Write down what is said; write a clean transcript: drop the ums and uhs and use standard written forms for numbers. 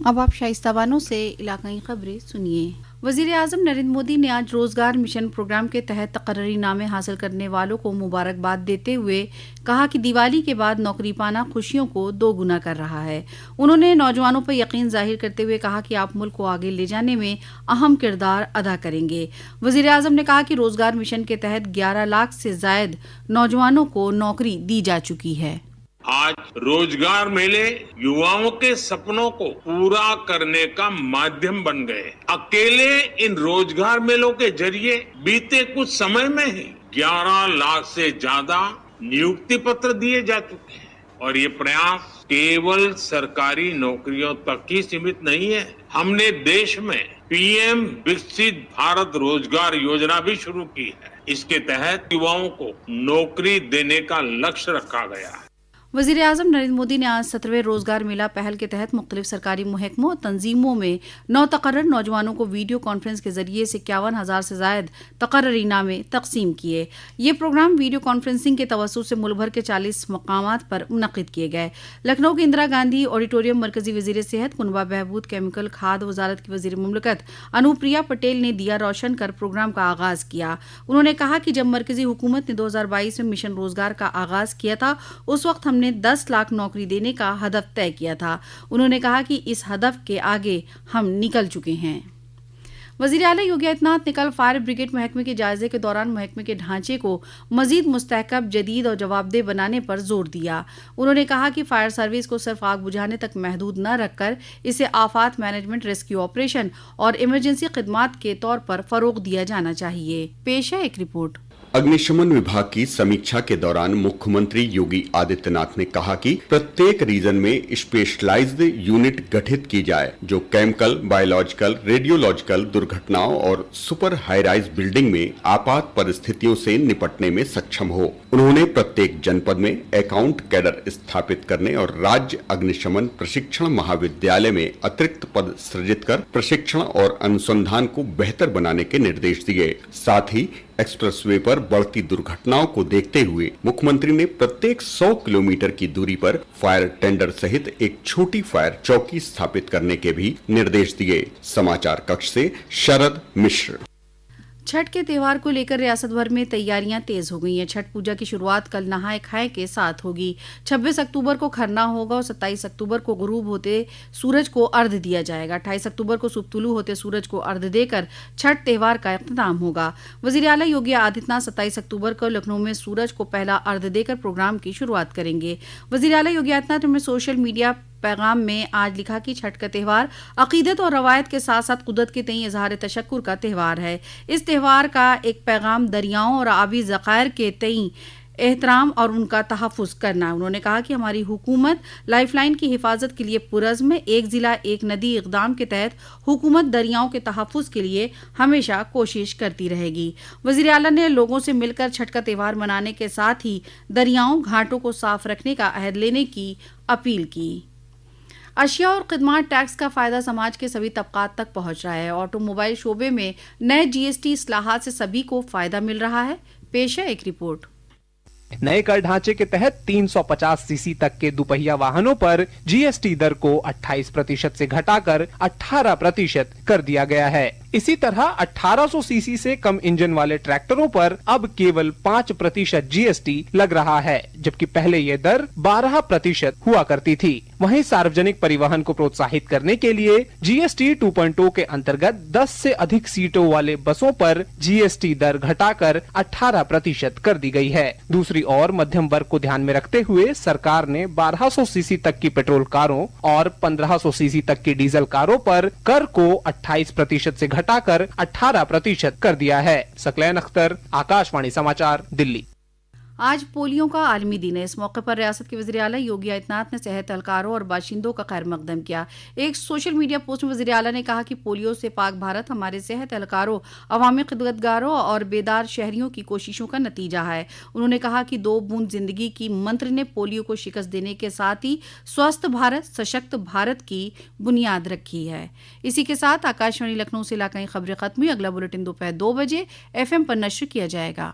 अब आप शाइस्ता बानो से इलाकाई खबरें सुनिए। वज़ीर आज़म नरेंद्र मोदी ने आज रोजगार मिशन प्रोग्राम के तहत तकर्री नामे हासिल करने वालों को मुबारकबाद देते हुए कहा कि दिवाली के बाद नौकरी पाना खुशियों को दोगुना कर रहा है। उन्होंने नौजवानों पर यकीन जाहिर करते हुए कहा कि आप मुल्क को आगे ले जाने में अहम किरदार अदा करेंगे। वज़ीर आज़म ने कहा कि रोजगार मिशन के तहत 11 लाख से जायद नौजवानों को नौकरी दी जा चुकी है। आज रोजगार मेले युवाओं के सपनों को पूरा करने का माध्यम बन गए। अकेले इन रोजगार मेलों के जरिए बीते कुछ समय में ही 11 लाख से ज्यादा नियुक्ति पत्र दिए जा चुके हैं और ये प्रयास केवल सरकारी नौकरियों तक ही सीमित नहीं है। हमने देश में पीएम विकसित भारत रोजगार योजना भी शुरू की है। इसके तहत युवाओं को नौकरी देने का लक्ष्य रखा गया है। वज़ीर आज़म नरेंद्र मोदी ने आज 17वें रोजगार मेला पहल के तहत मुख्तलिफ सरकारी महकमों और तंजीमों में नौतकर्रर नौजवानों को वीडियो कॉन्फ्रेंस के जरिए से 51,000 से जायद तकर्री नामे तकसीम किए। ये प्रोग्राम वीडियो कॉन्फ्रेंसिंग के तवस्सुत से मुल्क भर के 40 मकामात पर मुनक़िद किए गए। लखनऊ के इंदिरा गांधी ऑडिटोरियम मरकजी वज़ीर सेहत कुनबा बहबूद केमिकल खाद वजारत की वज़ीर मुमलकत अनुप्रिया पटेल ने दिया रोशन कर प्रोग्राम का आगाज किया। उन्होंने कहा कि जब मरकजी हुकूमत ने 2022 में मिशन रोजगार का आगाज किया था उस वक्त हमने 10 लाख नौकरी देने का हदफ तय किया था। उन्होंने कहा कि इस हदफ के आगे हम निकल चुके हैं। वज़ीर आला योगी आदित्यनाथ ने कल फायर ब्रिगेड महकमे के जायजे के दौरान महकमे के ढांचे को मजीद मुस्तहकम, जदीद और जवाबदेह बनाने पर जोर दिया। उन्होंने कहा कि फायर सर्विस को सिर्फ आग बुझाने तक महदूद न रखकर इसे आफात मैनेजमेंट, रेस्क्यू ऑपरेशन और इमरजेंसी खिदमात के तौर पर फरोग दिया जाना चाहिए। पेश है एक रिपोर्ट। अग्निशमन विभाग की समीक्षा के दौरान मुख्यमंत्री योगी आदित्यनाथ ने कहा कि प्रत्येक रीजन में स्पेशलाइज्ड यूनिट गठित की जाए जो केमिकल, बायोलॉजिकल, रेडियोलॉजिकल दुर्घटनाओं और सुपर हाई राइज बिल्डिंग में आपात परिस्थितियों से निपटने में सक्षम हो। उन्होंने प्रत्येक जनपद में अकाउंट कैडर स्थापित करने और राज्य अग्निशमन प्रशिक्षण महाविद्यालय में अतिरिक्त पद सृजित कर प्रशिक्षण और अनुसंधान को बेहतर बनाने के निर्देश दिए। साथ ही एक्सप्रेसवे पर बढ़ती दुर्घटनाओं को देखते हुए मुख्यमंत्री ने प्रत्येक 100 किलोमीटर की दूरी पर फायर टेंडर सहित एक छोटी फायर चौकी स्थापित करने के भी निर्देश दिए। समाचार कक्ष से शरद मिश्र। छठ के त्यौहार को लेकर रियासत भर में तैयारियां तेज हो गई हैं। छठ पूजा की शुरुआत कल नहाए खाए के साथ होगी। 26 अक्टूबर को खरना होगा और 27 अक्टूबर को गुरूब होते सूरज को अर्घ दिया जाएगा। 28 अक्टूबर को सुबह तुलू होते सूरज को अर्घ देकर छठ त्यौहार का इख्तिताम होगा। वज़ीर आला योगी आदित्यनाथ 27 अक्टूबर को लखनऊ में सूरज को पहला अर्घ देकर प्रोग्राम की शुरुआत करेंगे। वज़ीर आला योगी आदित्यनाथ ने सोशल मीडिया पैगाम में आज लिखा कि छठ का त्यौहार अकीदत और रवायत के साथ साथ कुदरत के तई इजहार तशक्कुर का त्यौहार है। इस त्यौहार का एक पैगाम दरियाओं और आबी ज़खायर के तई एहतराम और उनका तहफ़्फ़ुज़ करना। उन्होंने कहा कि हमारी हुकूमत लाइफलाइन की हिफाजत के लिए पुरज़्म एक ज़िला एक नदी इक़दाम के तहत हुकूमत दरियाओं के तहफ़्फ़ुज़ के लिए हमेशा कोशिश करती रहेगी। वज़ीर आला ने लोगों से मिलकर छठ का त्यौहार मनाने के साथ ही दरियाओं, घाटों को साफ रखने का अहद लेने की अपील की। अशिया और खिदमत टैक्स का फायदा समाज के सभी तबकात तक पहुंच रहा है। ऑटोमोबाइल शोबे में नए जीएसटी इस्लाहात से सभी को फायदा मिल रहा है। पेश है एक रिपोर्ट। नए कर ढांचे के तहत 350 सीसी तक के दुपहिया वाहनों पर जीएसटी दर को 28% से घटाकर 18% कर दिया गया है। इसी तरह 1800 सीसी से कम इंजन वाले ट्रैक्टरों पर अब केवल 5% जीएसटी लग रहा है, जबकि पहले ये दर 12% हुआ करती थी। वहीं सार्वजनिक परिवहन को प्रोत्साहित करने के लिए जीएसटी 2.0 के अंतर्गत 10 से अधिक सीटों वाले बसों पर जीएसटी दर घटाकर 18% कर दी गई है। दूसरी ओर मध्यम वर्ग को ध्यान में रखते हुए सरकार ने 1200 सीसी तक की पेट्रोल कारों और 1500 सीसी तक की डीजल कारों पर कर को 28% से घटाकर 18% कर दिया है। सकलैन अख्तर, आकाशवाणी समाचार, दिल्ली। आज पोलियो का आलमी दिन है। इस मौके पर रियासत के वज़ीर आला योगी आदित्यनाथ ने सेहत एहलकारों और बाशिंदों का खैर मकदम किया। एक सोशल मीडिया पोस्ट में वज़ीर आला ने कहा कि पोलियो से पाक भारत हमारे सेहत एहलकारों, अवामी खिदमतगारों और बेदार शहरियों की कोशिशों का नतीजा है। उन्होंने कहा कि 2 बूंद जिंदगी की मंत्र ने पोलियो को शिकस्त देने के साथ ही स्वस्थ भारत, सशक्त भारत की बुनियाद रखी है। इसी के साथ आकाशवाणी लखनऊ से इलाकाई खबरें खत्म हुई। अगला बुलेटिन दोपहर 2 बजे FM पर नश्र किया जाएगा।